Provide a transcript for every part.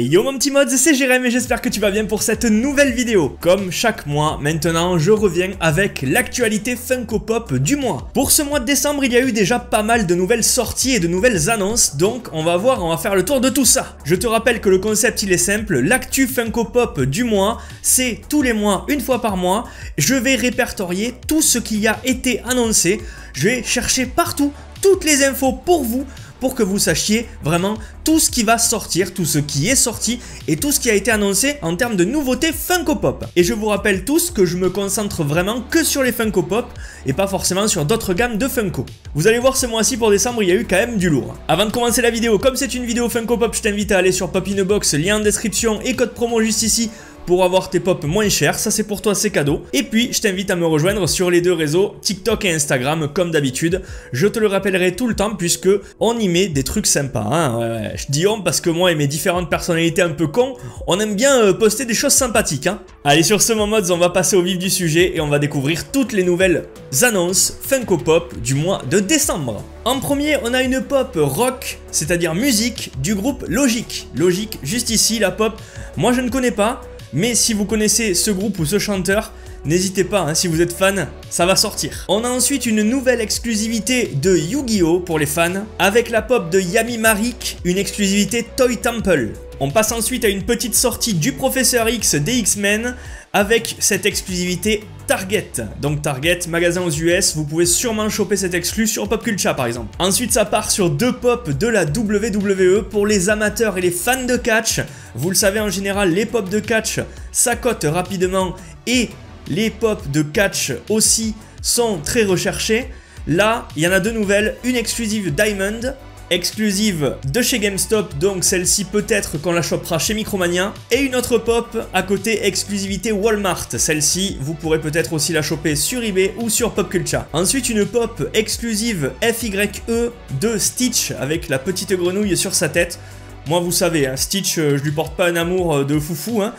Yo mon petit mods, c'est Jérém et j'espère que tu vas bien pour cette nouvelle vidéo. Comme chaque mois, maintenant je reviens avec l'actualité Funko Pop du mois. Pour ce mois de décembre, il y a eu déjà pas mal de nouvelles sorties et de nouvelles annonces, donc on va faire le tour de tout ça. Je te rappelle que le concept il est simple, l'actu Funko Pop du mois, c'est tous les mois, une fois par mois, je vais répertorier tout ce qui a été annoncé, je vais chercher partout toutes les infos pour vous, pour que vous sachiez vraiment tout ce qui va sortir, tout ce qui est sorti et tout ce qui a été annoncé en termes de nouveautés Funko Pop. Et je vous rappelle tous que je me concentre vraiment que sur les Funko Pop et pas forcément sur d'autres gammes de Funko. Vous allez voir ce mois-ci pour décembre, il y a eu quand même du lourd. Avant de commencer la vidéo, comme c'est une vidéo Funko Pop, je t'invite à aller sur Pop in a Box, lien en description et code promo juste ici pour avoir tes pops moins chers, ça c'est pour toi, c'est cadeau. Et puis je t'invite à me rejoindre sur les deux réseaux, TikTok et Instagram comme d'habitude. Je te le rappellerai tout le temps puisque on y met des trucs sympas, hein. Ouais. Je dis on parce que moi et mes différentes personnalités un peu cons, on aime bien poster des choses sympathiques, hein. Allez, sur ce mods, on va passer au vif du sujet et on va découvrir toutes les nouvelles annonces Funko Pop du mois de décembre. En premier, on a une pop rock, c'est-à-dire musique du groupe Logic. Logic, juste ici, la pop, moi je ne connais pas. Mais si vous connaissez ce groupe ou ce chanteur, n'hésitez pas, hein, si vous êtes fan, ça va sortir. On a ensuite une nouvelle exclusivité de Yu-Gi-Oh pour les fans, avec la pop de Yami Marik, une exclusivité Toy Temple. On passe ensuite à une petite sortie du Professeur X des X-Men, avec cette exclusivité Target. Donc Target, magasin aux US, vous pouvez sûrement choper cette exclu sur Pop Culture par exemple. Ensuite ça part sur deux pops de la WWE pour les amateurs et les fans de catch. Vous le savez, en général les pops de catch ça cote rapidement et les pops de catch aussi sont très recherchés. Là il y en a deux nouvelles, une exclusive Diamond, exclusive de chez GameStop, donc celle-ci peut-être qu'on la chopera chez Micromania, et une autre pop à côté exclusivité Walmart, celle-ci vous pourrez peut-être aussi la choper sur eBay ou sur Pop Culture. Ensuite une pop exclusive FYE de Stitch avec la petite grenouille sur sa tête. Moi vous savez, hein, Stitch, je lui porte pas un amour de foufou, hein.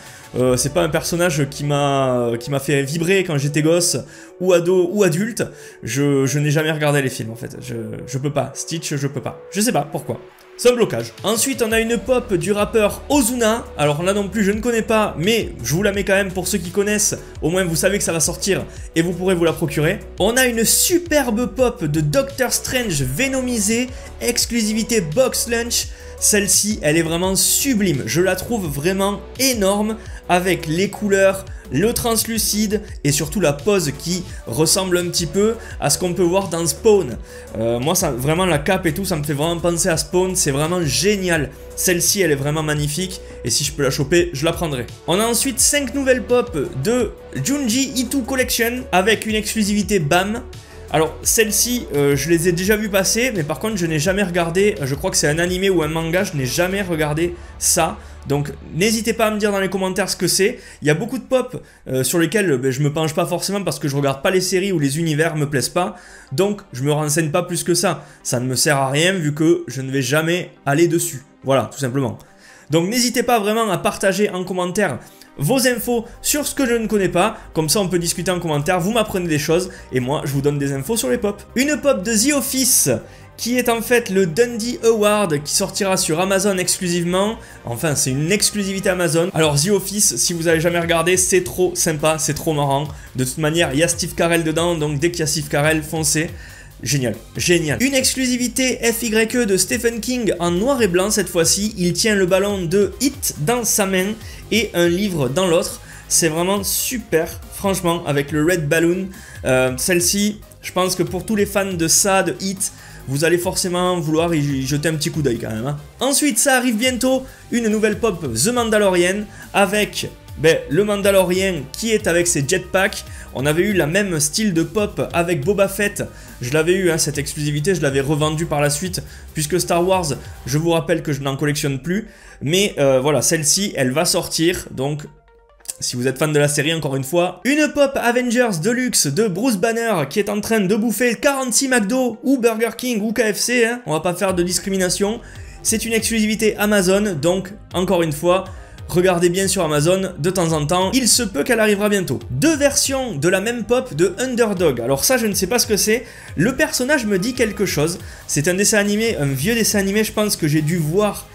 C'est pas un personnage qui m'a fait vibrer quand j'étais gosse ou ado ou adulte. Je n'ai jamais regardé les films en fait. Je peux pas. Stitch, je peux pas. Je sais pas pourquoi. C'est un blocage. Ensuite, on a une pop du rappeur Ozuna. Alors là non plus, je ne connais pas, mais je vous la mets quand même pour ceux qui connaissent. Au moins, vous savez que ça va sortir et vous pourrez vous la procurer. On a une superbe pop de Doctor Strange Venomisé, exclusivité Box Lunch. Celle-ci, elle est vraiment sublime. Je la trouve vraiment énorme avec les couleurs, le translucide et surtout la pose qui ressemble un petit peu à ce qu'on peut voir dans Spawn. Moi, ça, vraiment la cape et tout, ça me fait vraiment penser à Spawn. C'est vraiment génial. Celle-ci, elle est vraiment magnifique et si je peux la choper, je la prendrai. On a ensuite 5 nouvelles pop de Junji Ito Collection avec une exclusivité BAM. Alors celle-ci, je les ai déjà vues passer, mais par contre je n'ai jamais regardé, je crois que c'est un animé ou un manga, je n'ai jamais regardé ça. Donc n'hésitez pas à me dire dans les commentaires ce que c'est. Il y a beaucoup de pop sur lesquels je me penche pas forcément parce que je regarde pas les séries ou les univers me plaisent pas. Donc je me renseigne pas plus que ça. Ça ne me sert à rien vu que je ne vais jamais aller dessus. Voilà, tout simplement. Donc n'hésitez pas vraiment à partager en commentaire vos infos sur ce que je ne connais pas, comme ça on peut discuter en commentaire, vous m'apprenez des choses et moi je vous donne des infos sur les pop. Une pop de The Office qui est en fait le Dundee Award qui sortira sur Amazon exclusivement, enfin c'est une exclusivité Amazon. Alors The Office, si vous avez jamais regardé, c'est trop sympa, c'est trop marrant. De toute manière il y a Steve Carell dedans, donc dès qu'il y a Steve Carell, foncez. Génial, génial. Une exclusivité FYE de Stephen King en noir et blanc cette fois-ci. Il tient le ballon de It dans sa main et un livre dans l'autre. C'est vraiment super, franchement, avec le Red Balloon. Celle-ci, je pense que pour tous les fans de ça, de It, vous allez forcément vouloir y jeter un petit coup d'œil quand même, hein. Ensuite, ça arrive bientôt, une nouvelle pop The Mandalorian avec le Mandalorian qui est avec ses jetpacks. On avait eu la même style de pop avec Boba Fett. Je l'avais eu, hein, cette exclusivité, je l'avais revendue par la suite. Puisque Star Wars, je vous rappelle que je n'en collectionne plus. Mais voilà, celle-ci, elle va sortir. Donc, si vous êtes fan de la série, encore une fois. Une pop Avengers Deluxe de Bruce Banner qui est en train de bouffer 46 McDo ou Burger King ou KFC. Hein, on va pas faire de discrimination. C'est une exclusivité Amazon. Donc, encore une fois, regardez bien sur Amazon de temps en temps, il se peut qu'elle arrivera bientôt. Deux versions de la même pop de Underdog. Alors ça, je ne sais pas ce que c'est. Le personnage me dit quelque chose. C'est un dessin animé, un vieux dessin animé, je pense que j'ai dû voir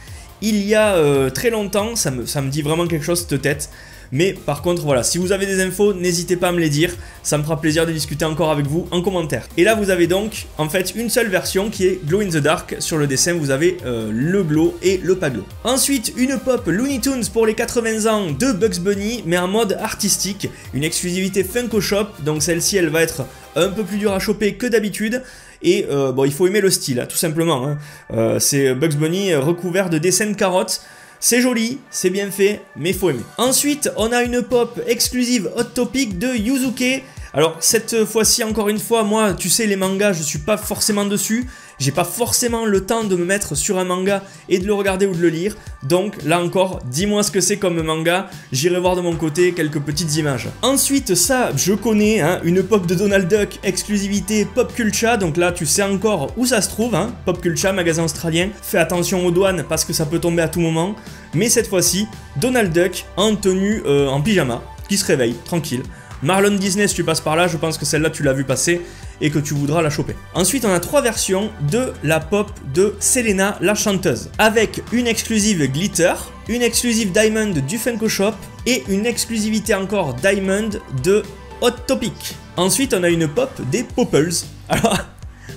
il y a très longtemps, ça me dit vraiment quelque chose cette tête. Mais par contre voilà, si vous avez des infos, n'hésitez pas à me les dire, ça me fera plaisir de discuter encore avec vous en commentaire. Et là vous avez donc en fait une seule version qui est Glow in the Dark. Sur le dessin vous avez le glow et le pas glow. Ensuite une pop Looney Tunes pour les 80 ans de Bugs Bunny, mais en mode artistique, une exclusivité Funko Shop, donc celle-ci elle va être un peu plus dure à choper que d'habitude. Et bon, il faut aimer le style, hein, tout simplement. Hein. C'est Bugs Bunny recouvert de dessins de carottes. C'est joli, c'est bien fait, mais il faut aimer. Ensuite, on a une pop exclusive Hot Topic de Yuzuke. Alors, cette fois-ci, encore une fois, moi, tu sais, les mangas, je suis pas forcément dessus. J'ai pas forcément le temps de me mettre sur un manga et de le regarder ou de le lire. Donc, là encore, dis-moi ce que c'est comme manga. J'irai voir de mon côté quelques petites images. Ensuite, ça, je connais, hein, une pop de Donald Duck, exclusivité Pop Culture. Donc là, tu sais encore où ça se trouve, hein, Pop Culture, magasin australien. Fais attention aux douanes parce que ça peut tomber à tout moment. Mais cette fois-ci, Donald Duck en tenue, en pyjama, qui se réveille, tranquille. Marlon Disney, si tu passes par là, je pense que celle-là tu l'as vu passer et que tu voudras la choper. Ensuite, on a 3 versions de la pop de Selena, la chanteuse, avec une exclusive Glitter, une exclusive Diamond du Funko Shop et une exclusivité encore Diamond de Hot Topic. Ensuite, on a une pop des Popples.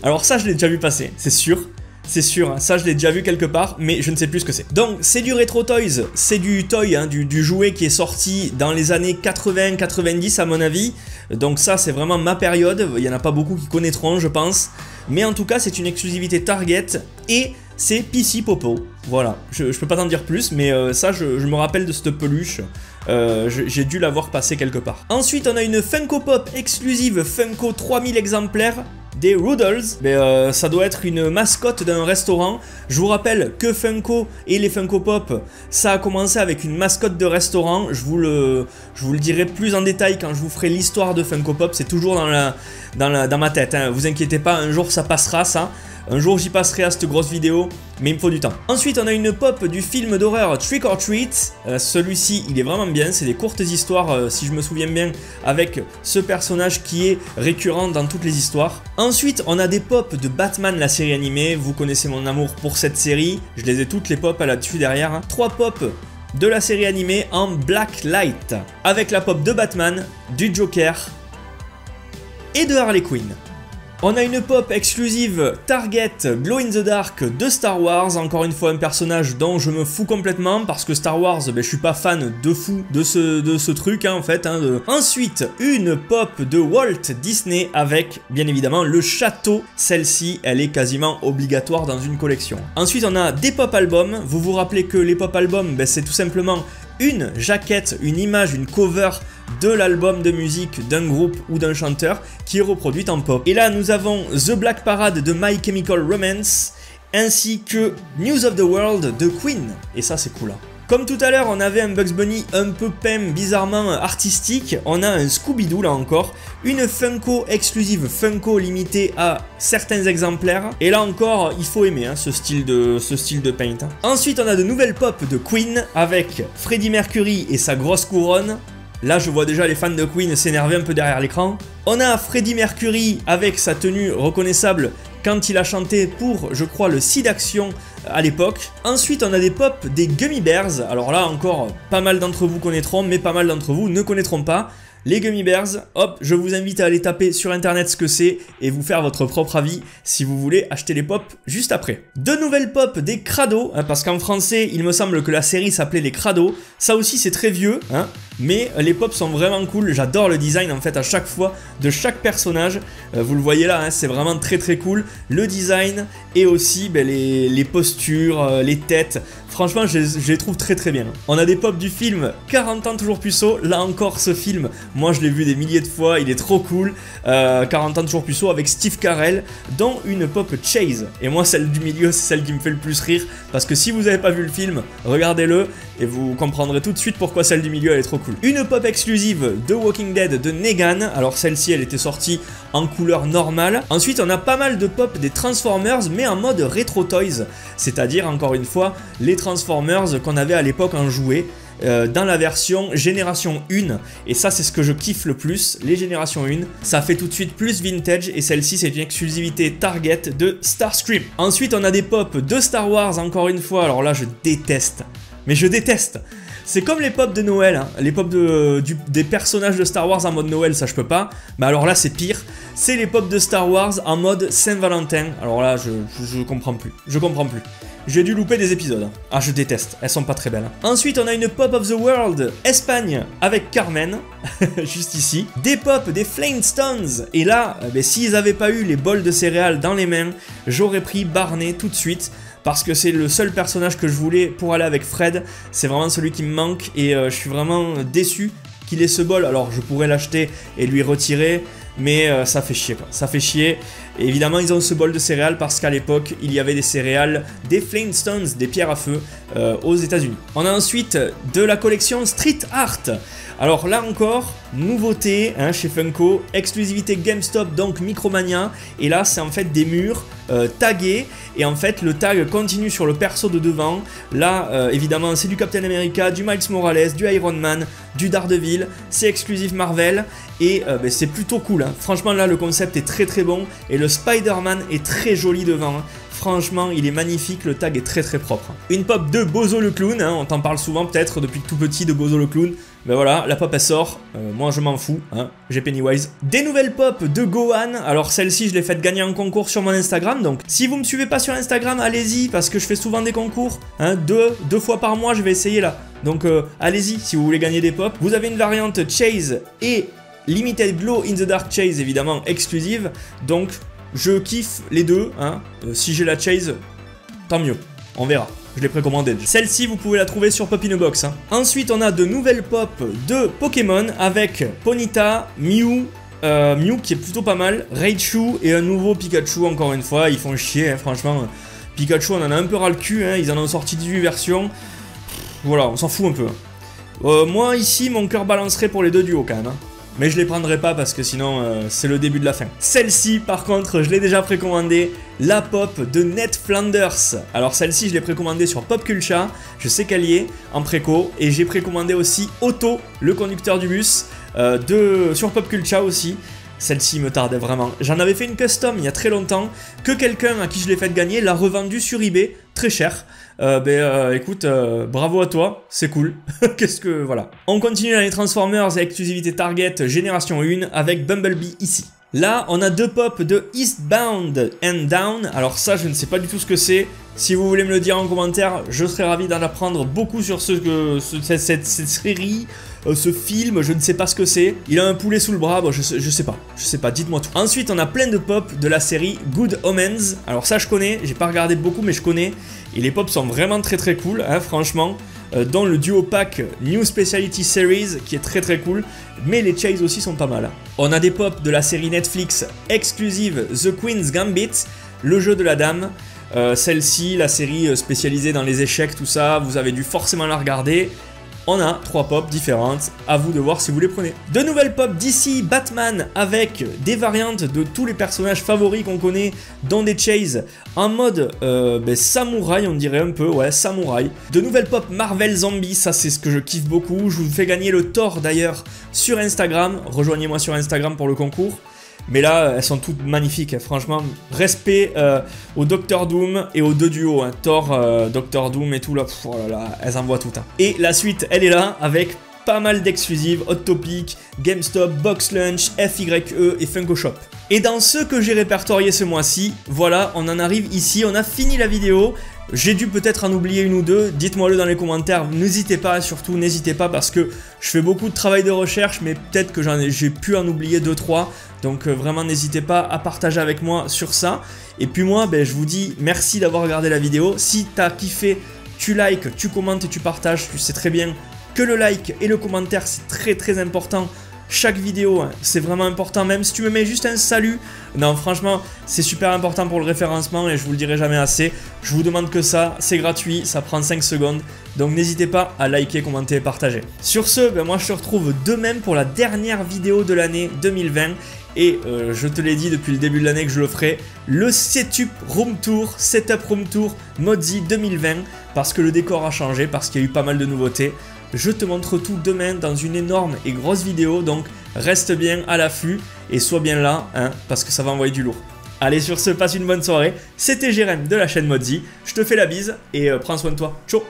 Alors ça, je l'ai déjà vu passer, c'est sûr. C'est sûr, hein, ça je l'ai déjà vu quelque part, mais je ne sais plus ce que c'est. Donc c'est du Retro Toys, c'est du toy, hein, du jouet qui est sorti dans les années 80-90 à mon avis. Donc ça c'est vraiment ma période, il n'y en a pas beaucoup qui connaîtront je pense. Mais en tout cas c'est une exclusivité Target et c'est PC Popo. Voilà, je peux pas t'en dire plus, mais ça je me rappelle de cette peluche. J'ai dû la voir passer quelque part. Ensuite on a une Funko Pop exclusive Funko 3000 exemplaires des Rudolls. Mais ça doit être une mascotte d'un restaurant. Je vous rappelle que Funko et les Funko Pop, ça a commencé avec une mascotte de restaurant. Je vous le dirai plus en détail quand je vous ferai l'histoire de Funko Pop. C'est toujours dans ma tête, hein. Vous inquiétez pas, un jour ça passera ça. Un jour j'y passerai à cette grosse vidéo, mais il me faut du temps. Ensuite on a une pop du film d'horreur Trick or Treat. Celui-ci il est vraiment bien, c'est des courtes histoires si je me souviens bien, avec ce personnage qui est récurrent dans toutes les histoires. Ensuite on a des pop de Batman la série animée, vous connaissez mon amour pour cette série, je les ai toutes les pop là-dessus derrière. Hein. 3 pop de la série animée en Black Light, avec la pop de Batman, du Joker et de Harley Quinn. On a une pop exclusive Target Glow in the Dark de Star Wars, encore une fois un personnage dont je me fous complètement parce que Star Wars, je suis pas fan de fou de ce truc hein, en fait. Hein, Ensuite, une pop de Walt Disney avec bien évidemment le château, celle-ci elle est quasiment obligatoire dans une collection. Ensuite on a des pop albums, vous vous rappelez que les pop albums c'est tout simplement une jaquette, une image, une cover de l'album de musique d'un groupe ou d'un chanteur qui est reproduite en pop. Et là nous avons The Black Parade de My Chemical Romance ainsi que News of the World de Queen. Et ça c'est cool hein. Comme tout à l'heure on avait un Bugs Bunny un peu peint, bizarrement artistique, on a un Scooby-Doo là encore, une Funko exclusive Funko limitée à certains exemplaires, et là encore il faut aimer hein, ce style de paint. Hein. Ensuite on a de nouvelles pop de Queen avec Freddie Mercury et sa grosse couronne. Là je vois déjà les fans de Queen s'énerver un peu derrière l'écran. On a Freddie Mercury avec sa tenue reconnaissable quand il a chanté pour, je crois, le site d'action à l'époque. Ensuite on a des pop des Gummy Bears. Alors là encore, pas mal d'entre vous connaîtront, mais pas mal d'entre vous ne connaîtront pas. Les Gummy Bears, hop, je vous invite à aller taper sur internet ce que c'est et vous faire votre propre avis si vous voulez acheter les pop juste après. De nouvelles pop des Crado, hein, parce qu'en français il me semble que la série s'appelait les Crado. Ça aussi c'est très vieux, hein, mais les pop sont vraiment cool. J'adore le design en fait à chaque fois de chaque personnage. Vous le voyez là, hein, c'est vraiment très très cool. Le design et aussi les postures, les têtes. Franchement, je les trouve très très bien. On a des pop du film 40 ans toujours puceau. Là encore, ce film, moi je l'ai vu des milliers de fois, il est trop cool. 40 ans toujours puceau avec Steve Carell, dont une pop Chase. Et moi, celle du milieu, c'est celle qui me fait le plus rire. Parce que si vous n'avez pas vu le film, regardez-le et vous comprendrez tout de suite pourquoi celle du milieu elle est trop cool. Une pop exclusive de Walking Dead de Negan. Alors celle-ci, elle était sortie en couleur normale. Ensuite, on a pas mal de pop des Transformers, mais en mode Retro Toys. C'est-à-dire, encore une fois, les Transformers qu'on avait à l'époque en jouet. dans la version génération 1. Et ça c'est ce que je kiffe le plus, les générations 1. Ça fait tout de suite plus vintage et celle-ci c'est une exclusivité Target de Starscream. Ensuite on a des pops de Star Wars encore une fois, alors là je déteste. Mais je déteste. C'est comme les pop de Noël, hein. Les pop des personnages de Star Wars en mode Noël, ça je peux pas. Mais alors là c'est pire. C'est les pop de Star Wars en mode Saint-Valentin. Alors là je comprends plus. Je comprends plus. J'ai dû louper des épisodes. Hein. Ah je déteste, elles sont pas très belles. Hein. Ensuite on a une pop of the world Espagne avec Carmen, juste ici. Des pop des Flintstones. Et là, s'ils avaient pas eu les bols de céréales dans les mains, j'aurais pris Barney tout de suite. Parce que c'est le seul personnage que je voulais pour aller avec Fred. C'est vraiment celui qui me manque et je suis vraiment déçu qu'il ait ce bol. Alors je pourrais l'acheter et lui retirer, mais ça fait chier quoi. Ça fait chier. Et évidemment ils ont ce bol de céréales parce qu'à l'époque il y avait des céréales, des Flintstones, des pierres à feu aux États-Unis. On a ensuite de la collection Street Art. Alors là encore, nouveauté hein, chez Funko, exclusivité GameStop, donc Micromania. Et là c'est en fait des murs tagués. Et en fait le tag continue sur le perso de devant. Là évidemment c'est du Captain America, du Miles Morales, du Iron Man, du Daredevil. C'est exclusif Marvel. Et c'est plutôt cool. Hein. Franchement là le concept est très très bon. Et le Spider-Man est très joli devant. Hein. Franchement, il est magnifique, le tag est très très propre. Une pop de Bozo le Clown, hein, on t'en parle souvent peut-être depuis tout petit de Bozo le Clown. Ben voilà, la pop elle sort, moi je m'en fous, hein, j'ai Pennywise. Des nouvelles pop de Gohan, alors celle-ci je l'ai faite gagner en concours sur mon Instagram, donc si vous me suivez pas sur Instagram, allez-y, parce que je fais souvent des concours, hein, deux fois par mois je vais essayer là. Donc allez-y si vous voulez gagner des pop. Vous avez une variante Chase et Limited Glow in the Dark Chase évidemment exclusive, donc... Je kiffe les deux, hein. Si j'ai la Chase, tant mieux, on verra. Je l'ai précommandée. Celle-ci, vous pouvez la trouver sur Pop in a Box. Hein. Ensuite, on a de nouvelles pop de Pokémon avec Ponyta, Mew qui est plutôt pas mal, Raichu et un nouveau Pikachu encore une fois. Ils font chier, hein, franchement. Pikachu, on en a un peu ras le cul, hein. Ils en ont sorti 18 versions. Voilà, on s'en fout un peu. Moi, ici, mon cœur balancerait pour les deux duos quand même. Hein. Mais je les prendrai pas parce que sinon c'est le début de la fin. Celle-ci par contre je l'ai déjà précommandée, la pop de Ned Flanders. Alors celle-ci je l'ai précommandée sur Popculture, je sais qu'elle y est en préco. Et j'ai précommandé aussi Otto, le conducteur du bus, sur Popculture aussi. Celle-ci me tardait vraiment. J'en avais fait une custom il y a très longtemps, que quelqu'un à qui je l'ai fait gagner l'a revendue sur eBay, très cher. Écoute, bravo à toi, c'est cool. Qu'est-ce que... voilà. On continue dans les Transformers et exclusivité Target génération 1 avec Bumblebee ici. Là, on a deux pop de Eastbound and Down. Alors ça, je ne sais pas du tout ce que c'est. Si vous voulez me le dire en commentaire, je serais ravi d'en apprendre beaucoup sur cette série, ce film, je ne sais pas ce que c'est. Il a un poulet sous le bras, bon, je sais pas, dites-moi tout. Ensuite, on a plein de pop de la série Good Omens. Alors ça, je connais, j'ai pas regardé beaucoup, mais je connais. Et les pops sont vraiment très très cool, hein, franchement. Dans le duo pack New Speciality Series qui est très très cool, mais les Chase aussi sont pas mal. On a des pops de la série Netflix exclusive The Queen's Gambit, le jeu de la dame. Celle-ci, la série spécialisée dans les échecs, tout ça, vous avez dû forcément la regarder. On a 3 pop différentes, à vous de voir si vous les prenez. De nouvelles pop d'ici Batman avec des variantes de tous les personnages favoris qu'on connaît, dont des Chase en mode samouraï, on dirait un peu, ouais, samouraï. De nouvelles pop Marvel Zombie, ça c'est ce que je kiffe beaucoup. Je vous fais gagner le Thor d'ailleurs sur Instagram, rejoignez-moi sur Instagram pour le concours. Mais là, elles sont toutes magnifiques, hein. Franchement, respect au Docteur Doom et aux deux duos, hein. Thor, Docteur Doom et tout, là, oh là là, elles envoient tout. Hein. Et la suite, elle est là, avec pas mal d'exclusives, Hot Topic, GameStop, Box Lunch, FYE et Funko Shop. Et dans ceux que j'ai répertoriés ce mois-ci, voilà, on en arrive ici, on a fini la vidéo. J'ai dû peut-être en oublier une ou deux, dites-moi le dans les commentaires, n'hésitez pas, surtout n'hésitez pas parce que je fais beaucoup de travail de recherche, mais peut-être que j'ai pu en oublier 2-3, donc vraiment n'hésitez pas à partager avec moi sur ça. Et puis moi, je vous dis merci d'avoir regardé la vidéo, si t'as kiffé, tu likes, tu commentes et tu partages, tu sais très bien que le like et le commentaire c'est très très important. Chaque vidéo, hein, c'est vraiment important, même si tu me mets juste un salut. Non, franchement, c'est super important pour le référencement et je vous le dirai jamais assez. Je vous demande que ça, c'est gratuit, ça prend 5 secondes. Donc n'hésitez pas à liker, commenter et partager. Sur ce, moi je te retrouve demain pour la dernière vidéo de l'année 2020. Et je te l'ai dit depuis le début de l'année que je le ferai, le Setup Room Tour Mozzie 2020, parce que le décor a changé, parce qu'il y a eu pas mal de nouveautés. Je te montre tout demain dans une énorme et grosse vidéo, donc reste bien à l'affût et sois bien là, hein, parce que ça va envoyer du lourd. Allez, sur ce, passe une bonne soirée. C'était Jérém de la chaîne Modzy. Je te fais la bise et prends soin de toi. Ciao.